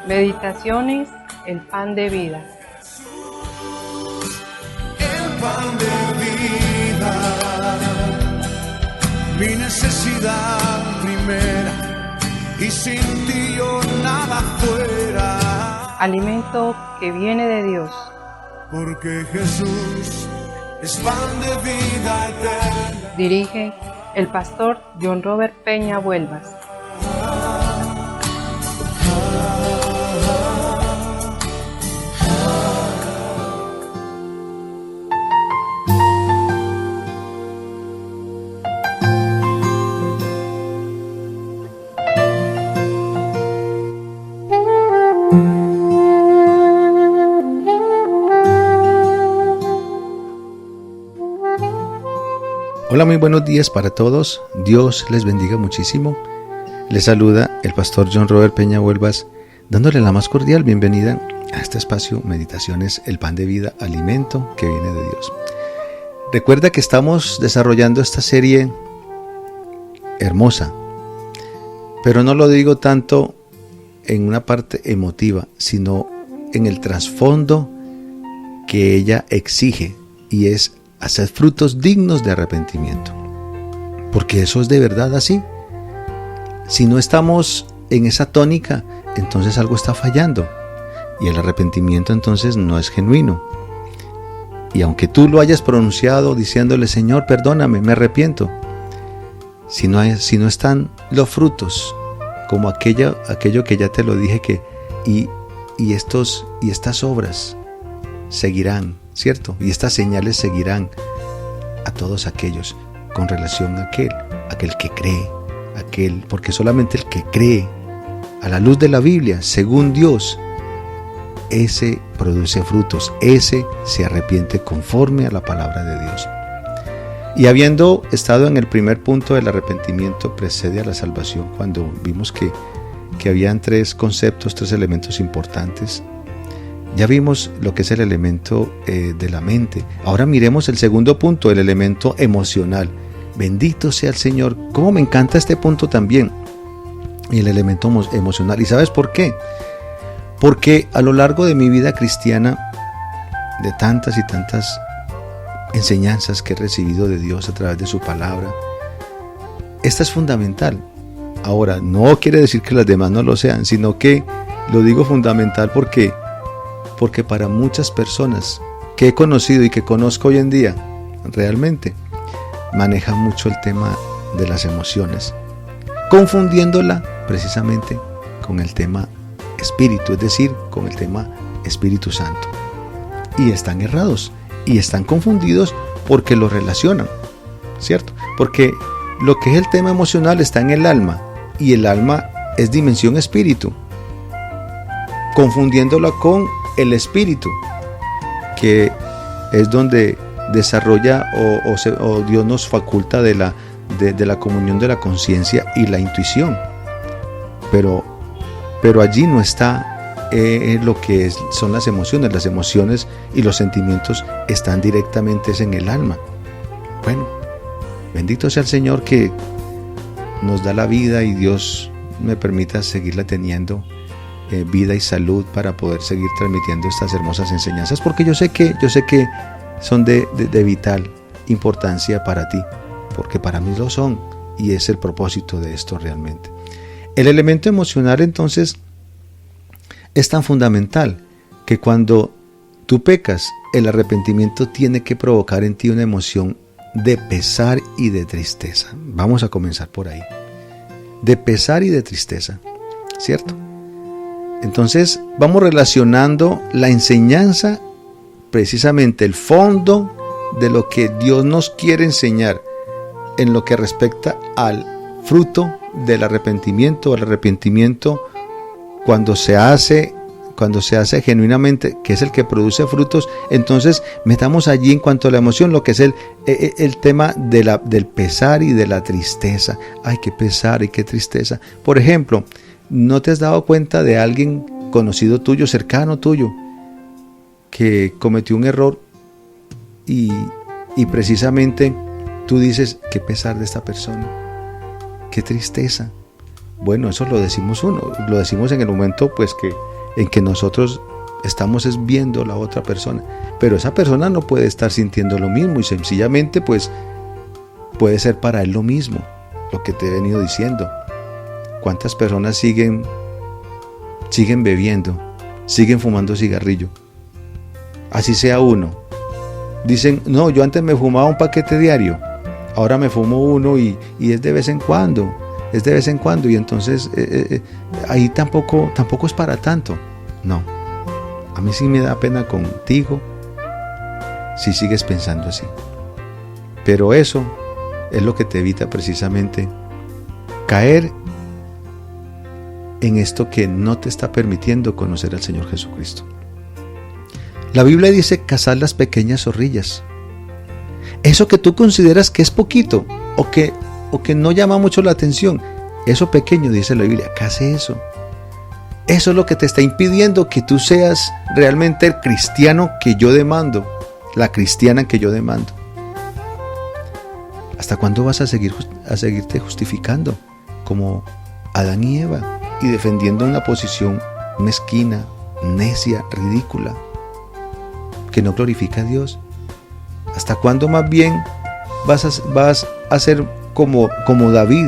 Meditaciones, el pan de vida. El pan de vida, mi necesidad primera, y sin ti yo nada fuera. Alimento que viene de Dios. Porque Jesús es pan de vida eterna. Dirige el pastor John Robert Peña Vuelvas. Hola, muy buenos días para todos. Dios les bendiga muchísimo. Les saluda el pastor John Robert Peña Vuelvas, dándole la más cordial bienvenida a este espacio Meditaciones, el pan de vida, alimento que viene de Dios. Recuerda que estamos desarrollando esta serie hermosa, pero no lo digo tanto en una parte emotiva, sino en el trasfondo que ella exige, y es hacer frutos dignos de arrepentimiento. Porque eso es de verdad así. Si no estamos en esa tónica, entonces algo está fallando. Y el arrepentimiento entonces no es genuino. Y aunque tú lo hayas pronunciado diciéndole, Señor, perdóname, me arrepiento, si no están los frutos, como aquello que ya te lo dije, y estas obras seguirán, ¿cierto? Y estas señales seguirán a todos aquellos con relación a aquel que cree, porque solamente el que cree a la luz de la Biblia, según Dios, ese produce frutos, ese se arrepiente conforme a la palabra de Dios. Y habiendo estado en el primer punto del arrepentimiento precede a la salvación, cuando vimos que habían tres conceptos, tres elementos importantes. Ya vimos lo que es el elemento de la mente. Ahora miremos el segundo punto, el elemento emocional. Bendito sea el Señor. Cómo me encanta este punto también. Y el elemento emocional. ¿Y sabes por qué? Porque a lo largo de mi vida cristiana, de tantas y tantas enseñanzas que he recibido de Dios a través de su palabra, esta es fundamental. Ahora, no quiere decir que las demás no lo sean, sino que lo digo fundamental porque para muchas personas que he conocido y que conozco hoy en día, realmente manejan mucho el tema de las emociones, confundiéndola precisamente con el tema espíritu, es decir, con el tema Espíritu Santo. Y están errados y están confundidos porque lo relacionan, ¿cierto? Porque lo que es el tema emocional está en el alma, y el alma es dimensión espíritu, confundiéndola con el espíritu, que es donde desarrolla o Dios nos faculta de la comunión de la conciencia y la intuición, pero allí no está lo que son las emociones y los sentimientos están directamente en el alma. Bueno, bendito sea el Señor que nos da la vida, y Dios me permita seguirla teniendo vida y salud para poder seguir transmitiendo estas hermosas enseñanzas, porque yo sé que son de vital importancia para ti, porque para mí lo son, y es el propósito de esto realmente. El elemento emocional entonces es tan fundamental que cuando tú pecas, el arrepentimiento tiene que provocar en ti una emoción de pesar y de tristeza. Vamos a comenzar por ahí. De pesar y de tristeza, ¿cierto? Entonces vamos relacionando la enseñanza, precisamente el fondo de lo que Dios nos quiere enseñar en lo que respecta al fruto del arrepentimiento. El arrepentimiento, cuando se hace genuinamente, que es el que produce frutos, entonces metamos allí en cuanto a la emoción lo que es el tema del pesar y de la tristeza. Ay, qué pesar y qué tristeza. Por ejemplo, ¿no te has dado cuenta de alguien conocido tuyo, cercano tuyo, que cometió un error y precisamente tú dices, qué pesar de esta persona, qué tristeza? Bueno, eso lo decimos lo decimos en el momento pues en que nosotros estamos viendo la otra persona, pero esa persona no puede estar sintiendo lo mismo y sencillamente pues puede ser para él lo mismo, lo que te he venido diciendo. ¿Cuántas personas siguen bebiendo, siguen fumando cigarrillo? Así sea uno. Dicen, no, yo antes me fumaba un paquete diario, ahora me fumo uno y es de vez en cuando, y entonces ahí tampoco es para tanto. No, a mí sí me da pena contigo si sigues pensando así. Pero eso es lo que te evita precisamente caer en esto que no te está permitiendo conocer al Señor Jesucristo. La Biblia dice cazar las pequeñas zorrillas. Eso que tú consideras que es poquito o que no llama mucho la atención, eso pequeño, dice la Biblia, cace eso. Eso es lo que te está impidiendo que tú seas realmente el cristiano que yo demando, la cristiana que yo demando. ¿Hasta cuándo vas a seguirte justificando como Adán y Eva y defendiendo una posición mezquina, necia, ridícula, que no glorifica a Dios? ¿Hasta cuándo más bien vas a ser como David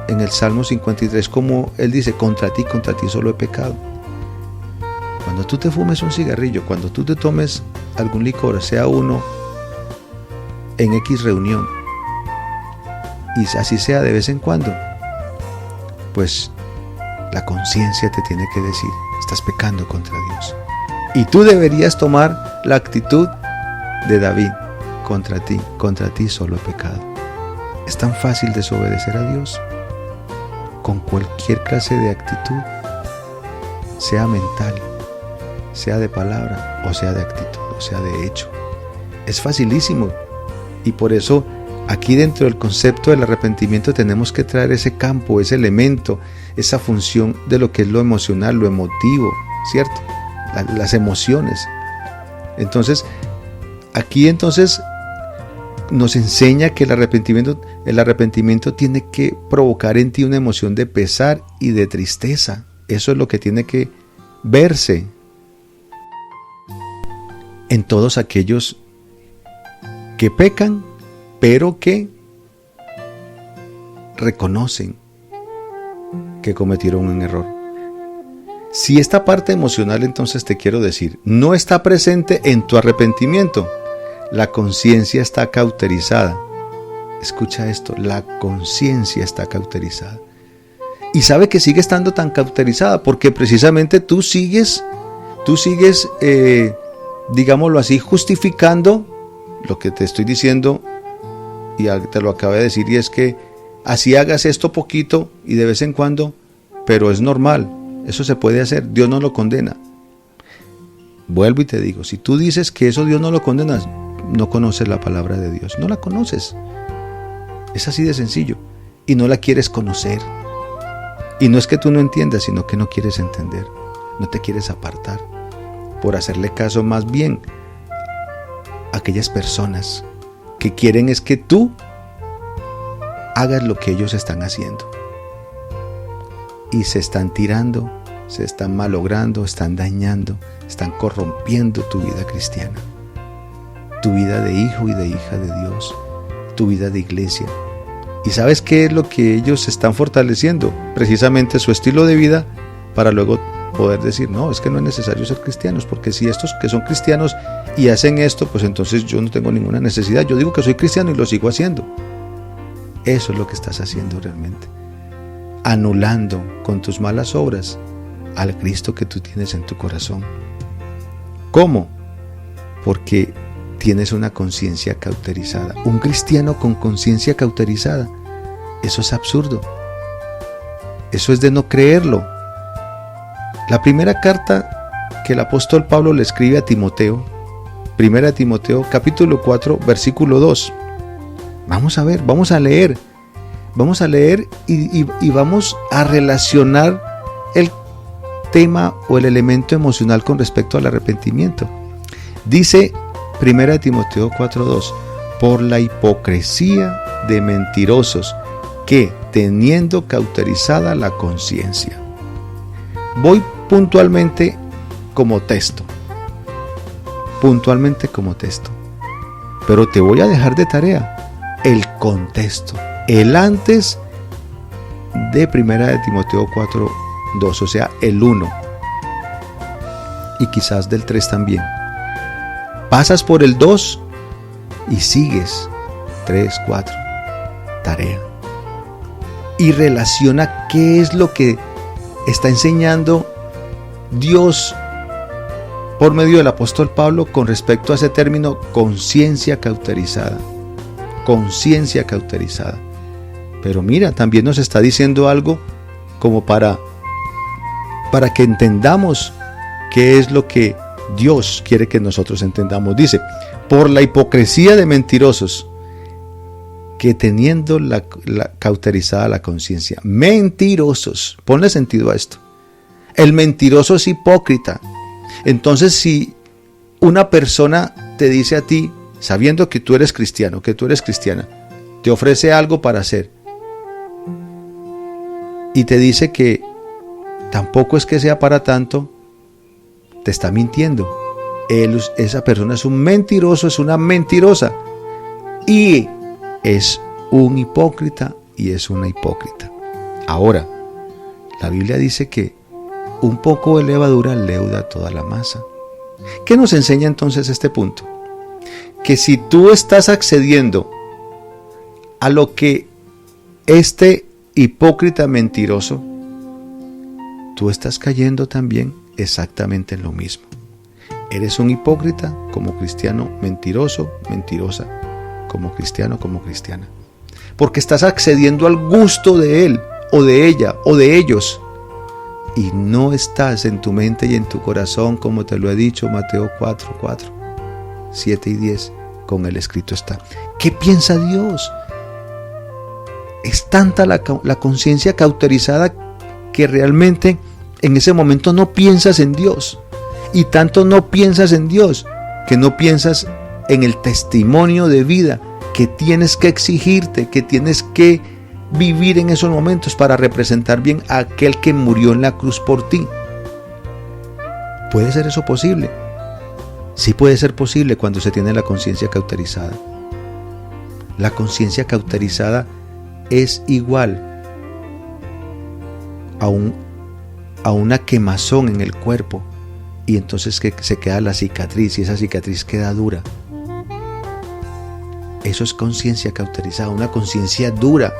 en el Salmo 53, como él dice, contra ti solo he pecado? Cuando tú te fumes un cigarrillo, cuando tú te tomes algún licor, sea uno en X reunión, y así sea de vez en cuando, pues la conciencia te tiene que decir, estás pecando contra Dios. Y tú deberías tomar la actitud de David, contra ti solo he pecado. Es tan fácil desobedecer a Dios con cualquier clase de actitud, sea mental, sea de palabra, o sea de actitud, o sea de hecho. Es facilísimo, y por eso aquí dentro del concepto del arrepentimiento tenemos que traer ese campo, ese elemento, esa función de lo que es lo emocional, lo emotivo, ¿cierto? Las emociones. Entonces, aquí nos enseña que el arrepentimiento tiene que provocar en ti una emoción de pesar y de tristeza. Eso es lo que tiene que verse en todos aquellos que pecan, pero que reconocen que cometieron un error. Si esta parte emocional, entonces te quiero decir, no está presente en tu arrepentimiento, la conciencia está cauterizada. Escucha esto, la conciencia está cauterizada. Y sabe que sigue estando tan cauterizada porque precisamente tú sigues, digámoslo así, justificando lo que te estoy diciendo, y te lo acabé de decir, y es que así hagas esto poquito y de vez en cuando, pero es normal, eso se puede hacer, Dios no lo condena. Vuelvo y te digo, si tú dices que eso Dios no lo condena, no conoces la palabra de Dios, no la conoces. Es así de sencillo, y no la quieres conocer. Y no es que tú no entiendas, sino que no quieres entender, no te quieres apartar, por hacerle caso más bien a aquellas personas que quieren es que tú hagas lo que ellos están haciendo. Y se están tirando, se están malogrando, están dañando, están corrompiendo tu vida cristiana, tu vida de hijo y de hija de Dios, tu vida de iglesia. ¿Y sabes qué es lo que ellos están fortaleciendo? Precisamente su estilo de vida, para luego poder decir, no, es que no es necesario ser cristianos, porque si estos que son cristianos y hacen esto, pues entonces yo no tengo ninguna necesidad. Yo digo que soy cristiano y lo sigo haciendo. Eso es lo que estás haciendo realmente, anulando con tus malas obras al Cristo que tú tienes en tu corazón. ¿Cómo? Porque tienes una conciencia cauterizada. Un cristiano con conciencia cauterizada, eso es absurdo. Eso es de no creerlo. La primera carta que el apóstol Pablo le escribe a Timoteo, 1 Timoteo capítulo 4 versículo 2. Vamos a ver, vamos a leer y vamos a relacionar el tema o el elemento emocional con respecto al arrepentimiento. Dice 1 Timoteo 4:2, por la hipocresía de mentirosos que, teniendo cauterizada la conciencia. Voy puntualmente como texto. Pero te voy a dejar de tarea el contexto, el antes de 1 de Timoteo 4:2, o sea, el 1, y quizás del 3 también. Pasas por el 2 y sigues 3, 4, tarea. Y relaciona qué es lo que está enseñando Dios por medio del apóstol Pablo con respecto a ese término conciencia cauterizada. Conciencia cauterizada. Pero mira, también nos está diciendo algo como para que entendamos qué es lo que Dios quiere que nosotros entendamos. Dice, por la hipocresía de mentirosos, que teniendo la cauterizada la conciencia. Mentirosos. Ponle sentido a esto. El mentiroso es hipócrita. Entonces, si una persona te dice a ti, sabiendo que tú eres cristiano, que tú eres cristiana, te ofrece algo para hacer y te dice que tampoco es que sea para tanto, te está mintiendo. Esa persona es un mentiroso, es una mentirosa y es un hipócrita y es una hipócrita. Ahora, la Biblia dice que un poco de levadura leuda toda la masa. ¿Qué nos enseña entonces este punto? Que si tú estás accediendo a lo que este hipócrita mentiroso, tú estás cayendo también exactamente en lo mismo. Eres un hipócrita como cristiano, mentiroso, mentirosa, como cristiano, como cristiana. Porque estás accediendo al gusto de él, o de ella, o de ellos. Y no estás en tu mente y en tu corazón, como te lo he dicho, Mateo 4, 7 y 10, con el escrito está. ¿Qué piensa Dios? Es tanta la conciencia cauterizada que realmente en ese momento no piensas en Dios. Y tanto no piensas en Dios que no piensas en el testimonio de vida que tienes que exigirte, que tienes que vivir en esos momentos para representar bien a aquel que murió en la cruz por ti. ¿Puede ser eso posible? Sí puede ser posible cuando se tiene la conciencia cauterizada. La conciencia cauterizada es igual a una quemazón en el cuerpo y entonces que se queda la cicatriz y esa cicatriz queda dura. Eso es conciencia cauterizada, una conciencia dura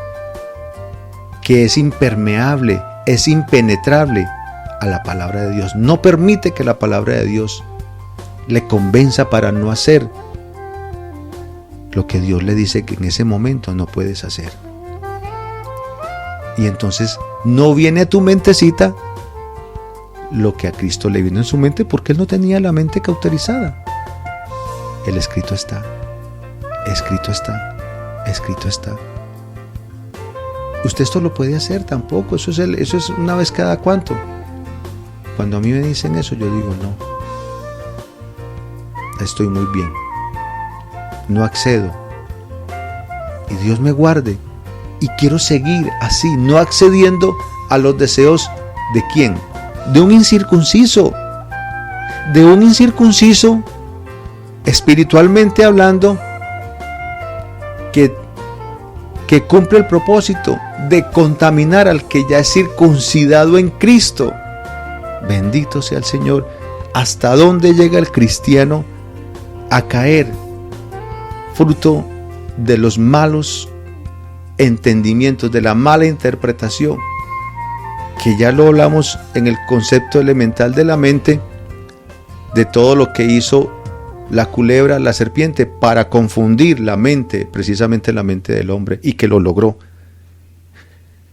que es impermeable, es impenetrable a la palabra de Dios. No permite que la palabra de Dios le convenza para no hacer lo que Dios le dice que en ese momento no puedes hacer. Y entonces no viene a tu mentecita lo que a Cristo le vino en su mente porque él no tenía la mente cauterizada. El escrito está, escrito está, escrito está. Usted esto lo puede hacer tampoco, eso es una vez cada cuánto. Cuando a mí me dicen eso, yo digo no, estoy muy bien, no accedo y Dios me guarde y quiero seguir así, no accediendo a los deseos de ¿quién? De un incircunciso, espiritualmente hablando, que cumple el propósito de contaminar al que ya es circuncidado en Cristo. Bendito sea el Señor. ¿Hasta dónde llega el cristiano a caer fruto de los malos entendimientos, de la mala interpretación? Que ya lo hablamos en el concepto elemental de la mente, de todo lo que hizo la culebra, la serpiente, para confundir la mente, precisamente la mente del hombre, y que lo logró.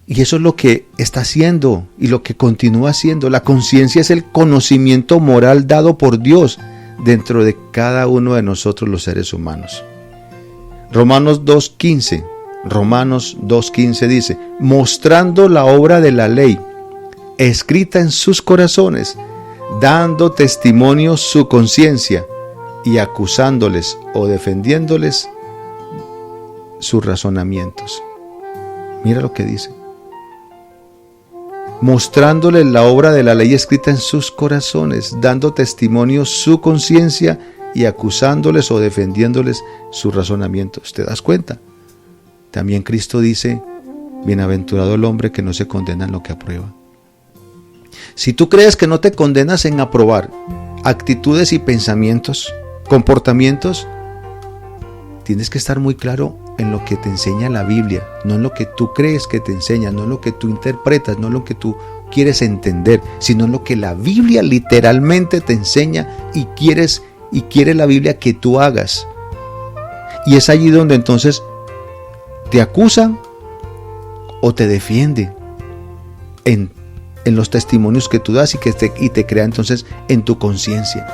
Y eso es lo que está haciendo y lo que continúa haciendo. La conciencia es el conocimiento moral dado por Dios dentro de cada uno de nosotros los seres humanos. Romanos 2.15 dice, mostrando la obra de la ley, escrita en sus corazones, dando testimonio su conciencia, y acusándoles o defendiéndoles sus razonamientos. Mira lo que dice. Mostrándoles la obra de la ley escrita en sus corazones, dando testimonio su conciencia y acusándoles o defendiéndoles sus razonamientos. ¿Te das cuenta? También Cristo dice, bienaventurado el hombre que no se condena en lo que aprueba. Si tú crees que no te condenas en aprobar actitudes y pensamientos, comportamientos, tienes que estar muy claro en lo que te enseña la Biblia, no en lo que tú crees que te enseña, no en lo que tú interpretas, no en lo que tú quieres entender, sino en lo que la Biblia literalmente te enseña y quiere la Biblia que tú hagas. Y es allí donde entonces te acusan o te defiende en los testimonios que tú das y te crea entonces en tu conciencia.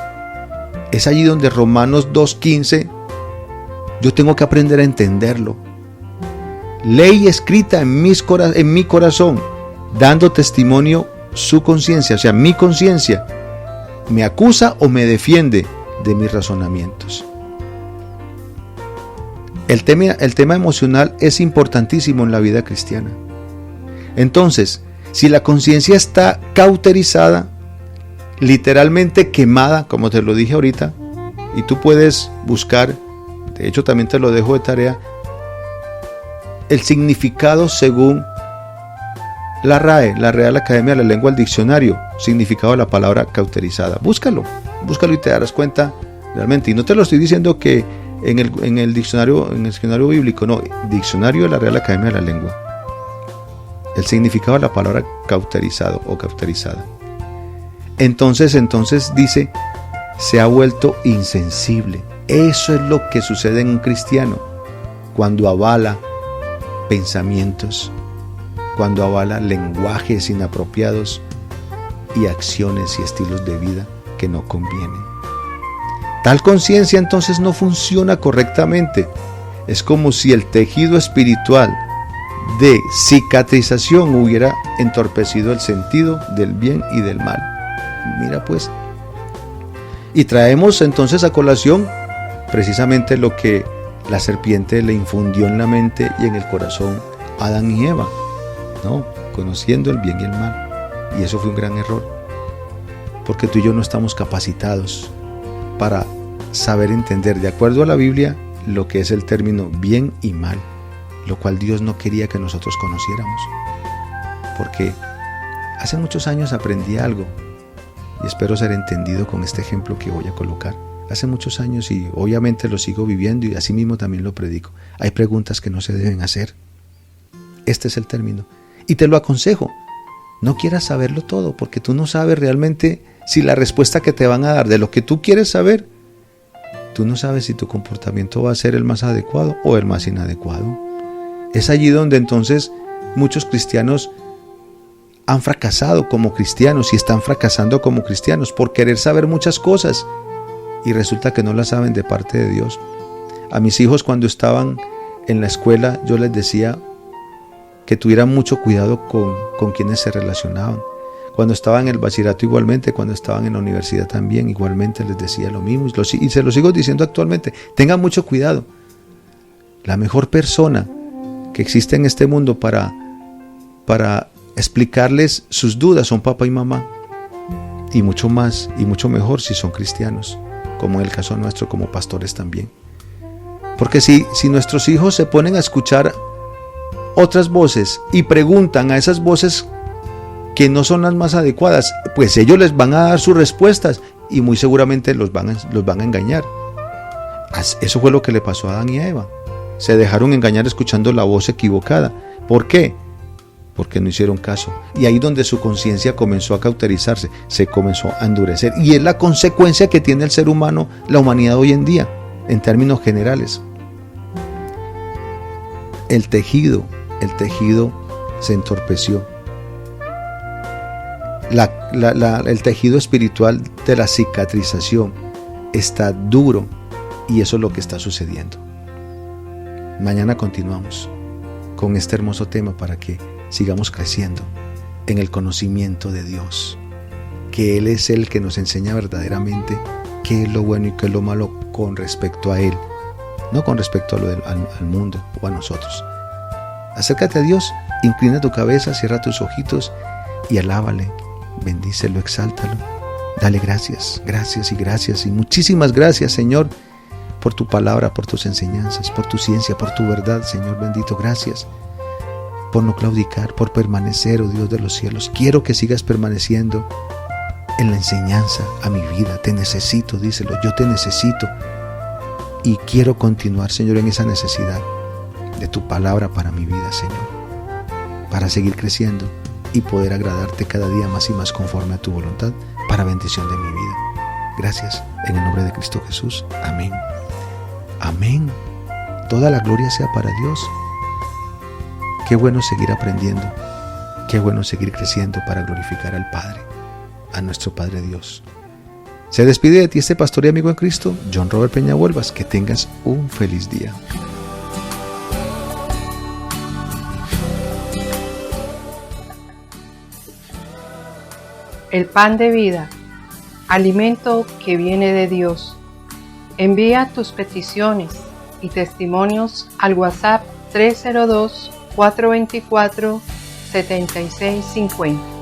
Es allí donde Romanos 2:15 yo tengo que aprender a entenderlo. Ley escrita en mi corazón, dando testimonio su conciencia, o sea, mi conciencia me acusa o me defiende de mis razonamientos. El tema emocional es importantísimo en la vida cristiana. Entonces, si la conciencia está cauterizada, literalmente quemada, como te lo dije ahorita, y tú puedes buscar, de hecho también te lo dejo de tarea, el significado según la RAE, la Real Academia de la Lengua, el diccionario, significado de la palabra cauterizada. Búscalo y te darás cuenta realmente. Y no te lo estoy diciendo que en el diccionario bíblico, no, diccionario de la Real Academia de la Lengua. El significado de la palabra cauterizado o cauterizada. Entonces dice, se ha vuelto insensible. Eso es lo que sucede en un cristiano cuando avala pensamientos, cuando avala lenguajes inapropiados y acciones y estilos de vida que no convienen. Tal conciencia entonces no funciona correctamente. Es como si el tejido espiritual de cicatrización hubiera entorpecido el sentido del bien y del mal. Mira pues. Y traemos entonces a colación precisamente lo que la serpiente le infundió en la mente y en el corazón a Adán y Eva, ¿no? Conociendo el bien y el mal. Y eso fue un gran error, porque tú y yo no estamos capacitados para saber entender, de acuerdo a la Biblia, lo que es el término bien y mal, lo cual Dios no quería que nosotros conociéramos. Porque hace muchos años aprendí algo, y espero ser entendido con este ejemplo que voy a colocar. Hace muchos años, y obviamente lo sigo viviendo y así mismo también lo predico, hay preguntas que no se deben hacer. Este es el término. Y te lo aconsejo, no quieras saberlo todo, porque tú no sabes realmente si la respuesta que te van a dar de lo que tú quieres saber, tú no sabes si tu comportamiento va a ser el más adecuado o el más inadecuado. Es allí donde entonces muchos cristianos han fracasado como cristianos y están fracasando como cristianos por querer saber muchas cosas y resulta que no las saben de parte de Dios. A mis hijos cuando estaban en la escuela yo les decía que tuvieran mucho cuidado con quienes se relacionaban. Cuando estaban en el bachillerato igualmente, cuando estaban en la universidad también igualmente les decía lo mismo y se lo sigo diciendo actualmente. Tengan mucho cuidado. La mejor persona que existe en este mundo para explicarles sus dudas son papá y mamá, y mucho más y mucho mejor si son cristianos, como en el caso nuestro como pastores también. Porque si nuestros hijos se ponen a escuchar otras voces y preguntan a esas voces que no son las más adecuadas, pues ellos les van a dar sus respuestas y muy seguramente los van a engañar. Eso fue lo que le pasó a Adán y a Eva. Se dejaron engañar escuchando la voz equivocada. ¿Por qué? Porque no hicieron caso. Y ahí donde su conciencia comenzó a cauterizarse, se comenzó a endurecer. Y es la consecuencia que tiene el ser humano, la humanidad hoy en día, en términos generales. El tejido se entorpeció. El tejido espiritual de la cicatrización está duro y eso es lo que está sucediendo. Mañana continuamos con este hermoso tema para que sigamos creciendo en el conocimiento de Dios, que Él es el que nos enseña verdaderamente qué es lo bueno y qué es lo malo con respecto a Él, no con respecto al mundo o a nosotros. Acércate a Dios, inclina tu cabeza, cierra tus ojitos y alábale, bendícelo, exáltalo. Dale gracias, gracias y gracias y muchísimas gracias, Señor, por tu palabra, por tus enseñanzas, por tu ciencia, por tu verdad, Señor bendito. Gracias por no claudicar, por permanecer, oh Dios de los cielos. Quiero que sigas permaneciendo en la enseñanza a mi vida. Te necesito, díselo, yo te necesito. Y quiero continuar, Señor, en esa necesidad de tu palabra para mi vida, Señor, para seguir creciendo y poder agradarte cada día más y más conforme a tu voluntad, para bendición de mi vida. Gracias, en el nombre de Cristo Jesús. Amén. Amén. Toda la gloria sea para Dios. Qué bueno seguir aprendiendo. Qué bueno seguir creciendo para glorificar al Padre, a nuestro Padre Dios. Se despide de ti este pastor y amigo en Cristo, John Robert Peña Huelvas. Que tengas un feliz día. El pan de vida, alimento que viene de Dios. Envía tus peticiones y testimonios al WhatsApp 302-424-7650.